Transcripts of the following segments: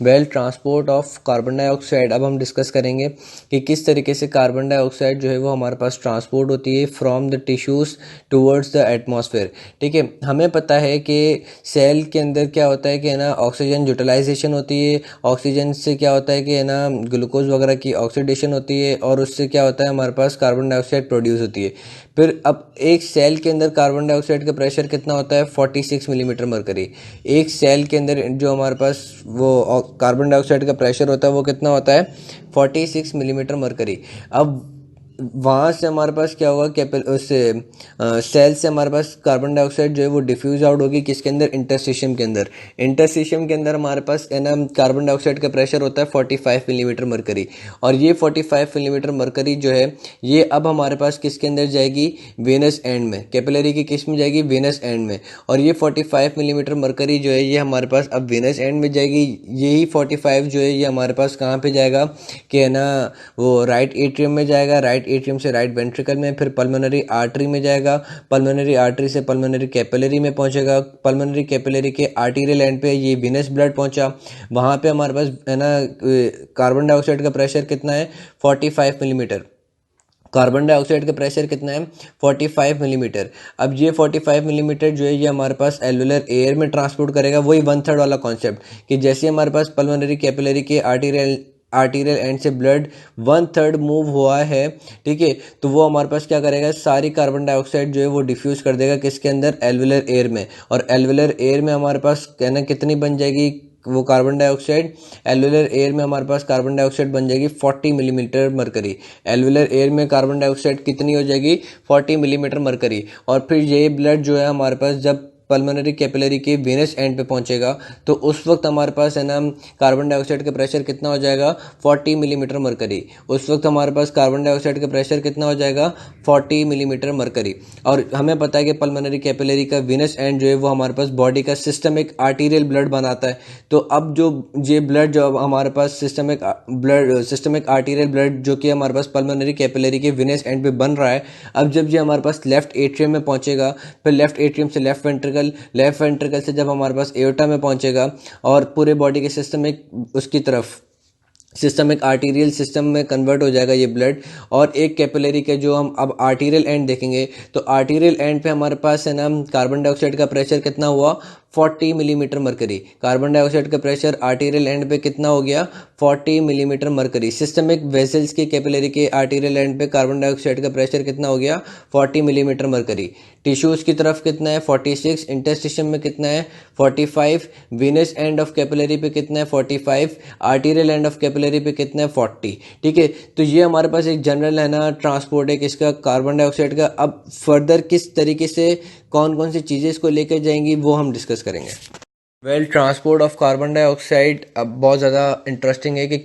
Well, transport of carbon dioxide, अब हम discuss करेंगे कि किस तरीके से कार्बन डाइऑक्साइड जो है वो हमारे पास ट्रांसपोर्ट होती है from the tissues towards the atmosphere. ठीक है, हमें पता है कि सेल के अंदर क्या होता है कि है ना ऑक्सीजन यूटिलाइजेशन होती है, ऑक्सीजन से क्या होता है कि है ना ग्लूकोज वगैरह की ऑक्सीडेशन होती है और उससे क्या होता है हमारे पास कार्बन डाइऑक्साइड प्रोड्यूस होती है। फिर अब एक सेल के अंदर कार्बन डाइऑक्साइड का प्रेशर कितना होता है, 46 मिलीमीटर मरकरी। एक सेल के अंदर जो हमारे पास वो कार्बन डाइऑक्साइड का प्रेशर होता है वो कितना होता है, 46 मिलीमीटर मरकरी। अब वहाँ से हमारे पास क्या होगा, कैपिल उससे सेल से हमारे पास कार्बन डाइऑक्साइड जो है वो डिफ्यूज़ आउट होगी किसके अंदर, इंटरस्टिशियम के अंदर। इंटरस्टिशियम के अंदर हमारे पास है ना कार्बन डाइऑक्साइड का प्रेशर होता है 45 मिलीमीटर मरकरी। और ये 45 मिलीमीटर मरकरी जो है ये अब हमारे पास किसके अंदर जाएगी, वेनस एंड में, कैपिलरी की किस में जाएगी, वेनस एंड में। और ये 45 मिलीमीटर मरकरी जो है ये हमारे पास अब वेनस एंड में जाएगी। यही 45 जो है ये हमारे पास कहाँ पे जाएगा कि है ना वो राइट एट्रियम में जाएगा, राइट एट्रियम से राइट वेंट्रिकल में, फिर पल्मोनरी आर्टरी में जाएगा, पल्मोनरी आर्टरी से पल्मोनरी कैपिलरी में पहुंचेगा, पल्मोनरी कैपिलरी के आर्टीरियल एंड पे ये विनस ब्लड पहुंचा। वहाँ पे हमारे पास है ना कार्बन डाइऑक्साइड का प्रेशर कितना है, 45 मिलीमीटर। कार्बन डाइऑक्साइड का प्रेशर कितना है, 45 मिलीमीटर। अब ये 45 मिलीमीटर जो है ये हमारे पास एलुलर एयर में ट्रांसपोर्ट करेगा, वही 1/3 वाला कॉन्सेप्ट कि जैसे हमारे पास पल्मोनरी कैपिलरी के आर्टीरियल एंड से ब्लड 1/3 मूव हुआ है, ठीक है, तो वो हमारे पास क्या करेगा, सारी कार्बन डाइऑक्साइड जो है वो डिफ्यूज़ कर देगा किसके अंदर, एल्वुलर एयर में। और एल्वुलर एयर में हमारे पास कहना कितनी बन जाएगी वो कार्बन डाइऑक्साइड, एल्वुलर एयर में हमारे पास कार्बन डाइऑक्साइड बन जाएगी 40 मिलीमीटर मरकरी। एल्वुलर एयर में कार्बन डाइऑक्साइड कितनी हो जाएगी, 40 मिलीमीटर मरकरी। और फिर ये ब्लड जो है हमारे पास जब पल्मोनरी कैपिलरी के वेनस एंड पे पहुंचेगा तो उस वक्त हमारे पास है ना कार्बन डाइऑक्साइड का प्रेशर कितना हो जाएगा, 40 मिलीमीटर मरकरी। उस वक्त हमारे पास कार्बन डाइऑक्साइड का प्रेशर कितना हो जाएगा, 40 मिलीमीटर मरकरी। और हमें पता है कि पल्मोनरी कैपिलरी का वेनस एंड जो है वो हमारे पास बॉडी का सिस्टमिक आर्टीरियल ब्लड बनाता है। तो अब जो ये ब्लड जो हमारे पास सिस्टमिक आर्टीरियल ब्लड जो कि हमारे पास पल्मोनरी कैपिलरी के वेनस एंड पे बन रहा है, अब जब ये हमारे पास लेफ्ट एट्रियम में पहुंचेगा, फिर लेफ्ट एट्रियम से लेफ्ट वेंट्रिकल से जब हमारे पास एओर्टा में पहुंचेगा और पूरे बॉडी के सिस्टमिक आर्टीरियल सिस्टम में कन्वर्ट हो जाएगा ये ब्लड। और एक कैपिलरी के जो हम अब आर्टीरियल एंड देखेंगे तो आर्टीरियल एंड पे हमारे पास है ना कार्बन डाइऑक्साइड का प्रेशर कितना हुआ, 40 मिलीमीटर मरकरी। कार्बन डाइऑक्साइड का प्रेशर आर्टीरियल एंड पे कितना हो गया, 40 मिलीमीटर मरकरी। सिस्टमिक वेसल्स के कैपिलरी के आर्टीरियल एंड पे कार्बन डाइऑक्साइड का प्रेशर कितना हो गया, 40 मिलीमीटर मरकरी। टिश्यूज़ की तरफ कितना है, 46। इंटरस्टिशियम में कितना है, 45। वेनस एंड ऑफ कैपिलरी पे कितना है, 45। आर्टीरियल एंड ऑफ कैपिलरी पे कितना है, 40। ठीक है, तो ये हमारे पास एक जनरल है ना ट्रांसपोर्ट है किसका, कार्बन डाइऑक्साइड का। अब फर्दर किस तरीके से कौन कौन सी चीज़ें इसको लेकर जाएंगी वो हम डिस्कस करेंगे। Well, transport of carbon dioxide अब बहुत ज़्यादा इंटरेस्टिंग है कि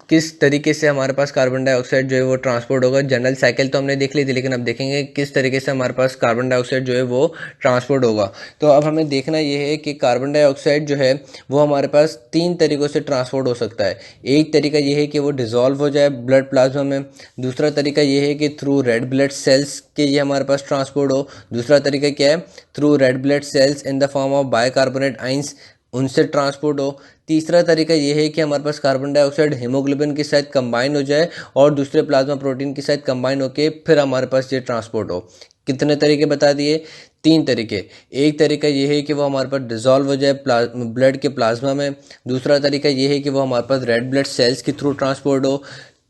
किस तरीके से हमारे पास कार्बन डाइऑक्साइड जो है वो ट्रांसपोर्ट होगा। जनरल साइकिल तो हमने देख ली थी, लेकिन अब देखेंगे किस तरीके से हमारे पास कार्बन डाइऑक्साइड जो है वो ट्रांसपोर्ट होगा। तो अब हमें देखना ये है कि कार्बन डाइऑक्साइड जो है वो हमारे पास 3 तरीक़ों से ट्रांसपोर्ट हो सकता है। एक तरीका ये है कि वो डिज़ोल्व हो जाए ब्लड प्लाज्मा में। दूसरा तरीका ये है कि थ्रू रेड ब्लड सेल्स के ये हमारे पास ट्रांसपोर्ट हो। दूसरा तरीका क्या है, through red blood sales in the form of bicarbonate ions, उनसे ट्रांसपोर्ट हो। तीसरा तरीका ये है कि हमारे पास कार्बन डाइऑक्साइड हीमोग्लोबिन के साथ कंबाइन हो जाए और दूसरे प्लाज्मा प्रोटीन के साथ कंबाइन होके फिर हमारे पास ये ट्रांसपोर्ट हो। कितने तरीके बता दिए, 3 तरीके। एक तरीका ये है कि वो हमारे पास डिज़ोल्व हो जाए ब्लड के प्लाज्मा में। दूसरा तरीका ये है कि वो हमारे पास रेड ब्लड सेल्स के थ्रू ट्रांसपोर्ट हो।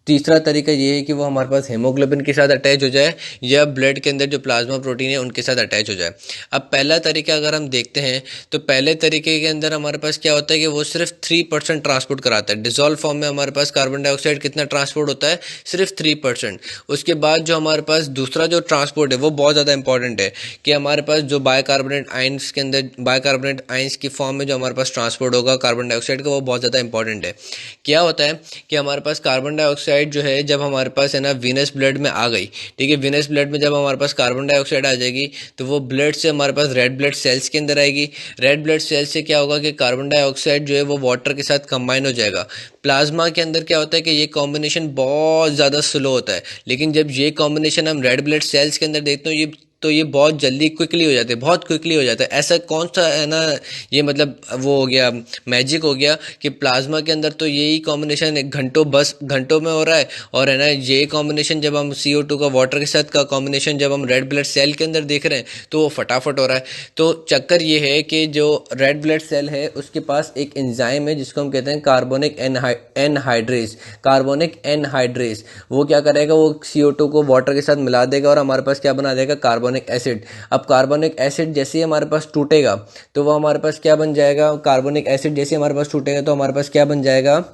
तीसरा तरीका ये है कि वो हमारे पास हीमोग्लोबिन के साथ अटैच हो जाए या ब्लड के अंदर जो प्लाज्मा प्रोटीन है उनके साथ अटैच हो जाए। अब पहला तरीका अगर हम देखते हैं तो पहले तरीके के अंदर हमारे पास क्या होता है कि वो सिर्फ 3% ट्रांसपोर्ट कराता है। डिज़ोल्व फॉर्म में हमारे पास कार्बन डाइऑक्साइड कितना ट्रांसपोर्ट होता है, सिर्फ 3%। उसके बाद जो हमारे पास दूसरा जो ट्रांसपोर्ट है वो बहुत ज़्यादा इंपॉर्टेंट है कि हमारे पास जो बाइकार्बोनेट आयंस के अंदर बाइकार्बोनेट आयंस की फॉर्म में जो हमारे पास ट्रांसपोर्ट होगा कार्बन डाइऑक्साइड का, वो बहुत ज़्यादा इंपॉर्टेंट है। क्या होता है कि हमारे पास कार्बन डाइऑक्साइड जो है जब हमारे पास है ना वीनस ब्लड में आ गई, ठीक है, वीनस ब्लड में जब हमारे पास कार्बन डाइऑक्साइड आ जाएगी तो वो ब्लड से हमारे पास रेड ब्लड सेल्स के अंदर आएगी। रेड ब्लड सेल्स से क्या होगा कि कार्बन डाइऑक्साइड जो है वो वाटर के साथ कंबाइन हो जाएगा। प्लाज्मा के अंदर क्या होता है कि ये कॉम्बिनेशन बहुत ज़्यादा स्लो होता है, लेकिन जब ये कॉम्बिनेशन हम रेड ब्लड सेल्स के अंदर देखते हैं ये तो ये बहुत जल्दी क्विकली हो जाते हैं, बहुत क्विकली हो जाता है। ऐसा कौन सा है ना, ये मतलब वो हो गया मैजिक हो गया कि प्लाज्मा के अंदर तो यही कॉम्बिनेशन घंटों, बस घंटों में हो रहा है। और है ना ये कॉम्बिनेशन जब हम CO2 का वाटर के साथ का कॉम्बिनेशन जब हम रेड ब्लड सेल के अंदर देख रहे हैं तो वो फटाफट हो रहा है। तो चक्कर ये है कि जो रेड ब्लड सेल है उसके पास एक एंजाइम है जिसको हम कहते हैं कार्बोनिक एनहाइड्रेज। कार्बोनिक एनहाइड्रेज वो क्या करेगा, वो CO2 को वाटर के साथ मिला देगा और हमारे पास क्या बना देगा, कार्बोनिक एसिड। अब कार्बोनिक एसिड जैसे ही हमारे पास टूटेगा तो वो हमारे पास क्या बन जाएगा, कार्बोनिक एसिड जैसे हमारे पास टूटेगा तो हमारे पास क्या बन जाएगा,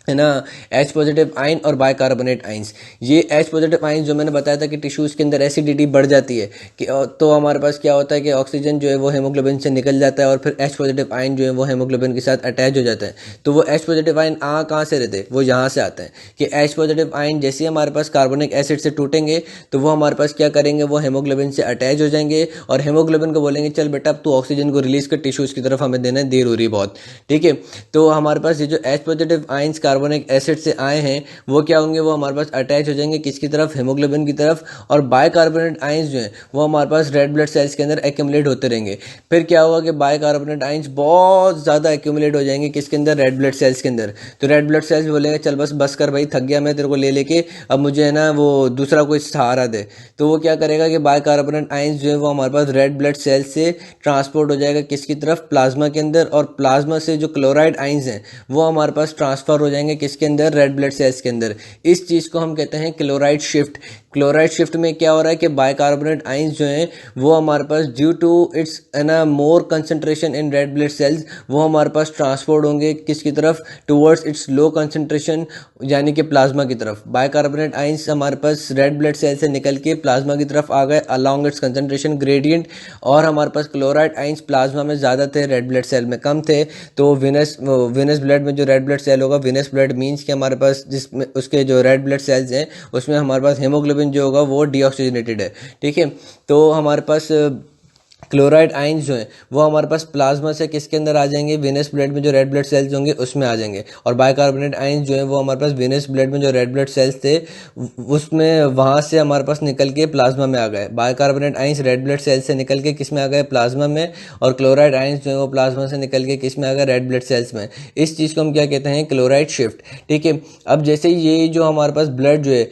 है ना, H पॉजिटिव आइन और बाइकार्बोनेट आइंस। ये H पॉजिटिव आइंस जो मैंने बताया था कि टिश्यूज़ के अंदर एसिडिटी बढ़ जाती है कि तो हमारे पास क्या होता है कि ऑक्सीजन जो है वो हेमोग्लोबिन से निकल जाता है और फिर H पॉजिटिव आइन जो है वो हेमोग्लोबिन के साथ अटैच हो जाता है। तो वो H पॉजिटिव आइन कहाँ से रहते हैं, वो यहाँ से आते हैं कि H पॉजिटिव आइन जैसे ही हमारे पास कार्बोनिक एसिड से टूटेंगे तो वो हमारे पास क्या करेंगे, वो हेमोग्लोबिन से अटैच हो जाएंगे और हेमोग्लोबिन को बोलेंगे चल बेटा अब तू ऑक्सीजन को रिलीज कर टिश्यूज़ की तरफ हमें देना है, देर हो रही बहुत, ठीक है। तो हमारे पास ये जो H positive ions carbonic acid से आए हैं वो क्या होंगे, वो हमारे पास अटैच हो जाएंगे किसकी तरफ, हेमोग्लोबिन की तरफ। और बाइकार्बोनेट आइंस जो हैं वो हमारे पास रेड ब्लड सेल्स के अंदर एक्यूमुलेट होते रहेंगे। फिर क्या होगा कि बाइकार्बोनेट आइंस बहुत ज़्यादा एक्यूमुलेट हो जाएंगे किसके अंदर, रेड ब्लड सेल्स के अंदर। तो रेड ब्लड सेल्स बोलेंगे चल बस बस कर भाई, थक गया मैं तेरे को ले लेके, अब मुझे है ना वो दूसरा कोई सहारा दे। तो वो क्या करेगा कि बाइकार्बोनेट आइंस जो है वो हमारे पास रेड ब्लड सेल्स से ट्रांसपोर्ट हो जाएगा किसकी तरफ, प्लाज्मा के अंदर। और प्लाज्मा से जो क्लोराइड आइंस हैं वो हमारे पास ट्रांसफर हो जाएंगे किसके अंदर, रेड ब्लड सेल्स के अंदर। इस चीज़ को हम कहते हैं क्लोराइड शिफ्ट। क्लोराइड शिफ्ट में क्या हो रहा है कि बाइकार्बोनेट आइंस जो हैं वो हमारे पास ड्यू टू इट्स ना more concentration in red blood cells वो हमारे पास ट्रांसपोर्ट होंगे किसकी तरफ, टुवर्ड्स इट्स लो कंसंट्रेशन यानी कि प्लाज्मा की तरफ। बाइकार्बोनेट आइंस हमारे पास रेड ब्लड सेल से निकल के प्लाज्मा की तरफ आ गए अलॉन्ग इट्स कंसंट्रेशन ग्रेडियंट। और हमारे पास क्लोराइड आइंस प्लाज्मा में ज़्यादा थे, रेड ब्लड सेल में कम थे। तो विनस ब्लड में जो रेड ब्लड सेल होगा, विनस ब्लड मीन्स कि हमारे पास जिसमें उसके जो रेड ब्लड सेल्स हैं उसमें हमारे पास हेमोग्लोबिन जो होगा वो डीऑक्सीजनेटेड है, ठीक है। तो हमारे पास क्लोराइड आइंस जो हैं वो हमारे पास प्लाज्मा से किसके अंदर आ जाएंगे, वेनस ब्लड में जो रेड ब्लड सेल्स होंगे उसमें आ जाएंगे। और बाइकार्बोनेट आइंस जो हैं वो हमारे पास वेनस ब्लड में जो रेड ब्लड सेल्स थे उसमें वहाँ से हमारे पास निकल के प्लाज्मा में आ गए। Bicarbonate ions red blood sales से निकल के किस में आ गए, प्लाज्मा में। और क्लोराइड आइंस जो है वो प्लाज्मा से निकल के किस में आ गए, रेड ब्लड सेल्स में। इस चीज़ को हम क्या कहते हैं, क्लोराइड शिफ्ट, ठीक है। अब जैसे ये जो हमारे पास ब्लड जो है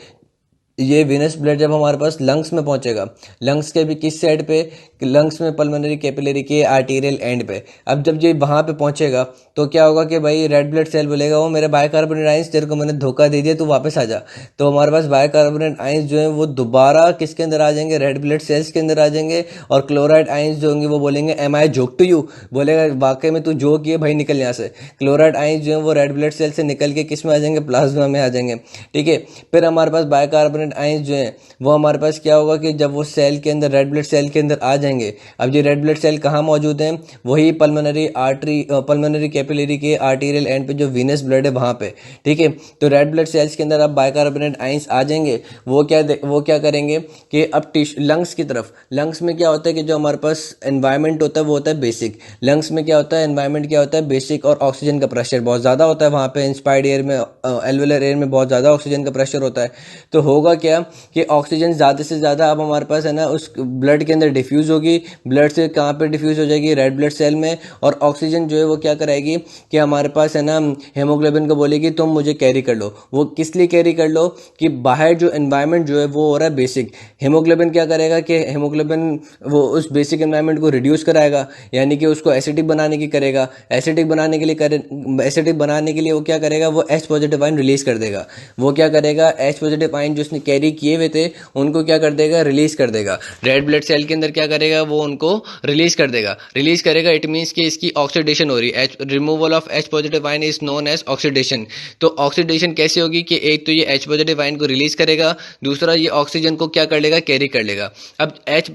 ये वेनस ब्लड जब हमारे पास लंग्स में पहुंचेगा, लंग्स के भी किस साइड पे, लंग्स में पल्मोनरी कैपिलरी के आर्टीरियल एंड पे। अब जब ये वहाँ पे पहुंचेगा तो क्या होगा कि भाई रेड ब्लड सेल बोलेगा वो मेरे बाइकार्बोनेट आइंस तेरे को मैंने धोखा दे दिया, तू वापस आ जा। तो हमारे पास बाइकार्बोनेट आइंस जो है वो दोबारा किसके अंदर आ जाएंगे, रेड ब्लड सेल्स के अंदर आ जाएंगे। और क्लोराइड आइंस जो होंगे वो बोलेंगे am I joke to you, बोलेगा वाकई में तू जोक है भाई, निकल यहाँ से। क्लोराइड आइंस जो है वो रेड ब्लड सेल से निकल के किस में आ जाएंगे, प्लाज्मा में आ जाएंगे, ठीक है। फिर हमारे पास बाइकार्बोनेट आइंस जो है वो हमारे पास क्या होगा कि जब वो सेल के अंदर रेड ब्लड सेल के अंदर आ जाएंगे, अब ये रेड ब्लड सेल कहाँ मौजूद हैं, वही पल्मोनरी आर्टरी पल्मोनरी कैपिलरी के आर्टीरियल एंड पे जो वीनस ब्लड है वहाँ पे, ठीक है। तो रेड ब्लड सेल्स के अंदर अब बाइकार्बोनेट आइंस आ जाएंगे। वो क्या करेंगे कि अब लंग्स की तरफ, लंग्स में क्या होता है कि जो हमारे पास एनवायरनमेंट होता है वो होता है बेसिक। लंग्स में क्या होता है, एनवायरनमेंट क्या होता है, बेसिक। और ऑक्सीजन का प्रेशर बहुत ज़्यादा होता है वहाँ पे, इंस्पायर्ड एयर में एल्वेलर एयर में बहुत ज़्यादा ऑक्सीजन का प्रेशर होता है। तो होगा क्या कि ऑक्सीजन ज़्यादा से ज़्यादा अब हमारे पास है ना उस ब्लड के अंदर डिफ्यूज़ होगी। ब्लड से कहाँ पे डिफ्यूज़ हो जाएगी, रेड ब्लड सेल में। और ऑक्सीजन जो है वो क्या कराएगी कि हमारे पास है ना हेमोग्लोबिन को बोलेगी तुम मुझे कैरी कर लो। वो किस लिए कैरी कर लो कि बाहर जो एनवायरनमेंट जो है वो हो रहा है बेसिक। हेमोग्लोबिन क्या करेगा कि हेमोग्लोबिन वो उस बेसिक एनवायरनमेंट को रिड्यूस कराएगा, यानी कि उसको एसिडिक बनाने की करेगा। एसिडिक बनाने के लिए वो क्या करेगा, वो H पॉजिटिव आयन रिलीज कर देगा। वो क्या करेगा, H पॉजिटिव आयन जो उसने कैरी किए हुए थे उनको क्या कर देगा, रिलीज कर देगा। रेड ब्लड सेल के अंदर क्या करेगा, वो उनको रिलीज कर देगा। रिलीज करेगा इट मीन्स कि इसकी ऑक्सीडेशन हो रही है। Removal of H positive ion is known as oxidation. तो ऑक्सीडेशन कैसे होगी कि एक तो ये H पॉजिटिव आयन को रिलीज करेगा, दूसरा ये ऑक्सीजन को क्या कर लेगा, कैरी कर लेगा। अब H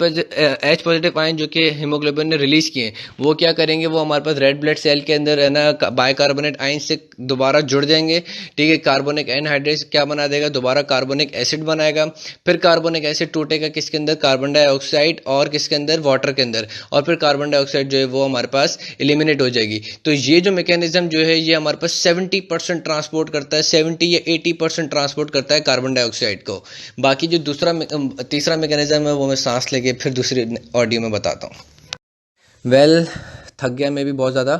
पॉजिटिव आयन जो कि हीमोग्लोबिन ने रिलीज किए वो क्या करेंगे, वो हमारे पास रेड ब्लड सेल के अंदर है ना बाइकार्बोनेट आयन से दोबारा जुड़ जाएंगे, ठीक है। कार्बोनिक एनहाइड्रेट क्या बना देगा, दोबारा कार्बोनिक एसिड एसिड बनाएगा, फिर कार्बोनिक एसिड टूटेगा किसके अंदर, कार्बन डाइऑक्साइड और किसके अंदर, वाटर के अंदर, और फिर कार्बन डाइऑक्साइड जो है वो हमारे पास एलिमिनेट हो जाएगी। तो ये जो मैकेनिज्म जो है ये हमारे पास 70% ट्रांसपोर्ट करता है, 70 या 80% ट्रांसपोर्ट करता है कार्बन डाइऑक्साइड को। बाकी जो तीसरा मैकेनिज्म है वो मैं सांस लेके फिर दूसरी ऑडियो में बताता हूँ। थक गया मैं भी बहुत ज़्यादा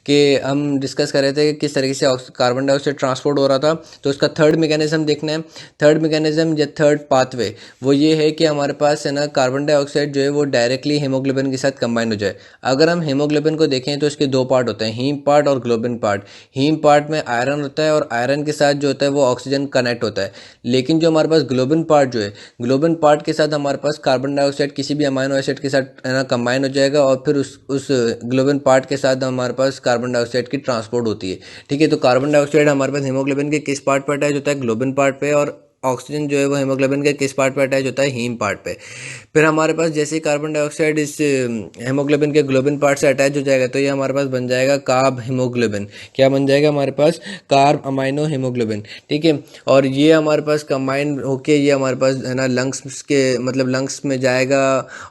कि हम डिस्कस कर रहे थे कि किस तरीके से कार्बन डाइऑक्साइड ट्रांसपोर्ट हो रहा था। तो उसका थर्ड मैकेनिज्म देखना है। थर्ड मैकेनिज्म या थर्ड पाथवे वो ये है कि हमारे पास है ना कार्बन डाइऑक्साइड जो है वो डायरेक्टली हीमोग्लोबिन के साथ कंबाइन हो जाए। अगर हम हीमोग्लोबिन को देखें तो इसके दो पार्ट होते हैं, हीम पार्ट और ग्लोबिन पार्ट। हीम पार्ट में आयरन होता है और आयरन के साथ जो होता है वो ऑक्सीजन कनेक्ट होता है। लेकिन जो हमारे पास ग्लोबिन पार्ट जो है, ग्लोबिन पार्ट के साथ हमारे पास कार्बन डाइऑक्साइड किसी भी अमाइनो एसिड के साथ है ना कंबाइन हो जाएगा और फिर उस ग्लोबिन पार्ट के साथ हमारे पास कार्बन डाइऑक्साइड की ट्रांसपोर्ट होती है। ठीक है, तो कार्बन डाइऑक्साइड हमारे पास हीमोग्लोबिन के किस पार्ट पर अटैच होता है, ग्लोबिन पार्ट पे, और ऑक्सीजन जो है वो हीमोग्लोबिन के किस पार्ट पे अटैच होता है, हीम पार्ट पे। फिर हमारे पास जैसे ही कार्बन डाइऑक्साइड इस हीमोग्लोबिन के ग्लोबिन पार्ट से अटैच हो जाएगा तो ये हमारे पास बन जाएगा कार्ब हीमोग्लोबिन। क्या बन जाएगा हमारे पास, कार्ब अमाइनो हीमोग्लोबिन। ठीक है, और ये हमारे पास कंबाइन होके ये हमारे पास है ना लंग्स के मतलब लंग्स में जाएगा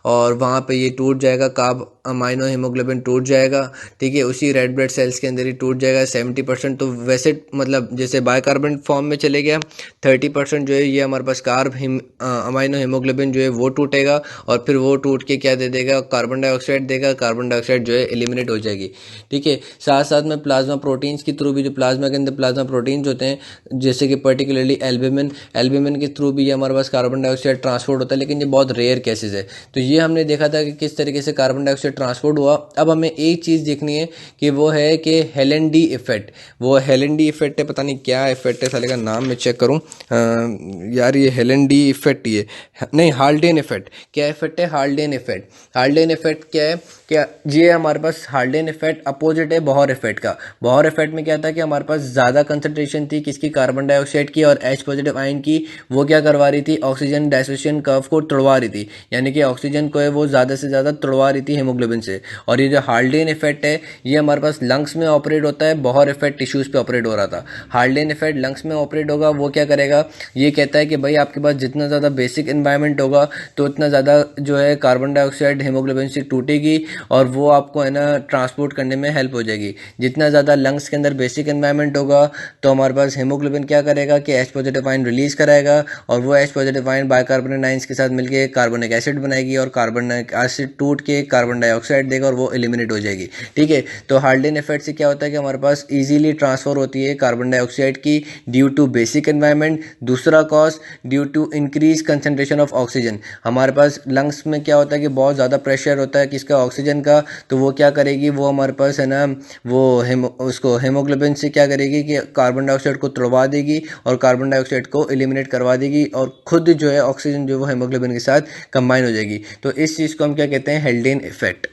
और वहाँ पे ये टूट जाएगा, कार्ब अमाइनो हीमोग्लोबिन टूट जाएगा। ठीक है, उसी रेड ब्लड सेल्स के अंदर ही टूट जाएगा 70%। तो वैसे मतलब जैसे बाइकार्बन फॉर्म में चले गया, 30% जो है ये हमारे पास कार्ब अमाइनो हीमोग्लोबिन जो है वो टूटेगा और फिर वो टूट के क्या दे देगा, कार्बन डाइऑक्साइड देगा। कार्बन डाइऑक्साइड जो है एलिमिनेट हो जाएगी। ठीक है, साथ साथ में प्लाज्मा प्रोटीन्स के थ्रू भी, जो प्लाज्मा के अंदर प्लाज्मा प्रोटीन्स होते हैं जैसे कि पर्टिकुलरली एल्ब्यूमिन के थ्रू भी ये हमारे पास कार्बन डाइऑक्साइड ट्रांसपोर्ट होता है, लेकिन ये बहुत रेयर केसेस है। तो ये हमने देखा था कि किस तरीके से कार्बन डाइऑक्साइड ट्रांसपोर्ट हुआ। अब हमें एक चीज़ देखनी है कि वो है कि हेलेंडी इफेक्ट। वो हेलेंडी इफेक्ट है, पता नहीं क्या इफेक्ट है, साले का नाम मैं चेक करूं यार, ये हेलेंडी इफेक्ट, ये नहीं हाल्डेन इफेक्ट। क्या इफेक्ट है, हाल्डेन इफेक्ट। हाल्डेन इफेक्ट क्या है, क्या ये हमारे पास हाल्डेन इफेक्ट अपोजिट है बोहर इफेक्ट का। बोहर इफेक्ट में क्या था कि हमारे पास ज़्यादा कंसंट्रेशन थी किसकी, कार्बन डाइऑक्साइड की, और H पॉजिटिव आयन की वो क्या करवा रही थी, ऑक्सीजन डाइसोसिएशन कर्व को तोड़वा रही थी, यानी कि ऑक्सीजन को है वो ज़्यादा से ज़्यादा तोड़वा रही थी हीमोग्लोबिन से। और ये जो हाल्डेन इफेक्ट है ये हमारे पास लंग्स में ऑपरेट होता है, बोहर इफेक्ट टिश्यूज़ पे ऑपरेट हो रहा था। हाल्डेन इफेक्ट लंग्स में ऑपरेट होगा, वो क्या करेगा, ये कहता है कि भाई आपके पास जितना ज़्यादा बेसिक एनवायरनमेंट होगा तो उतना ज़्यादा जो है कार्बन डाइऑक्साइड हीमोग्लोबिन से टूटेगी और वो आपको है ना ट्रांसपोर्ट करने में हेल्प हो जाएगी। जितना ज़्यादा लंग्स के अंदर बेसिक एनवायरनमेंट होगा तो हमारे पास हीमोग्लोबिन क्या करेगा कि H पॉजिटिव आयन रिलीज कराएगा और वो H positive ion bicarbonate ions के साथ मिलकर कार्बोनिक एसिड बनाएगी और कार्बोनिक एसिड टूट के कार्बन डाइऑक्साइड देगा और वो एलिमिनेट हो जाएगी। ठीक है, तो हाल्डेन इफेक्ट से क्या होता है कि हमारे पास इजीली ट्रांसफर होती है कार्बन डाइऑक्साइड की ड्यू टू बेसिक एनवायरनमेंट। दूसरा cause due to increase concentration of oxygen. हमारे पास लंग्स में क्या होता है कि बहुत ज़्यादा प्रेशर होता है किसका, ऑक्सीजन का, तो वो क्या करेगी, वो हमारे पास है ना वो उसको हीमोग्लोबिन से क्या करेगी कि कार्बन डाइऑक्साइड को तोड़वा देगी और कार्बन डाइऑक्साइड को एलिमिनेट करवा देगी और खुद जो है ऑक्सीजन जो वो हीमोग्लोबिन के साथ कंबाइन हो जाएगी। तो इस चीज़ को हम क्या कहते हैं, हेल्डेन इफेक्ट।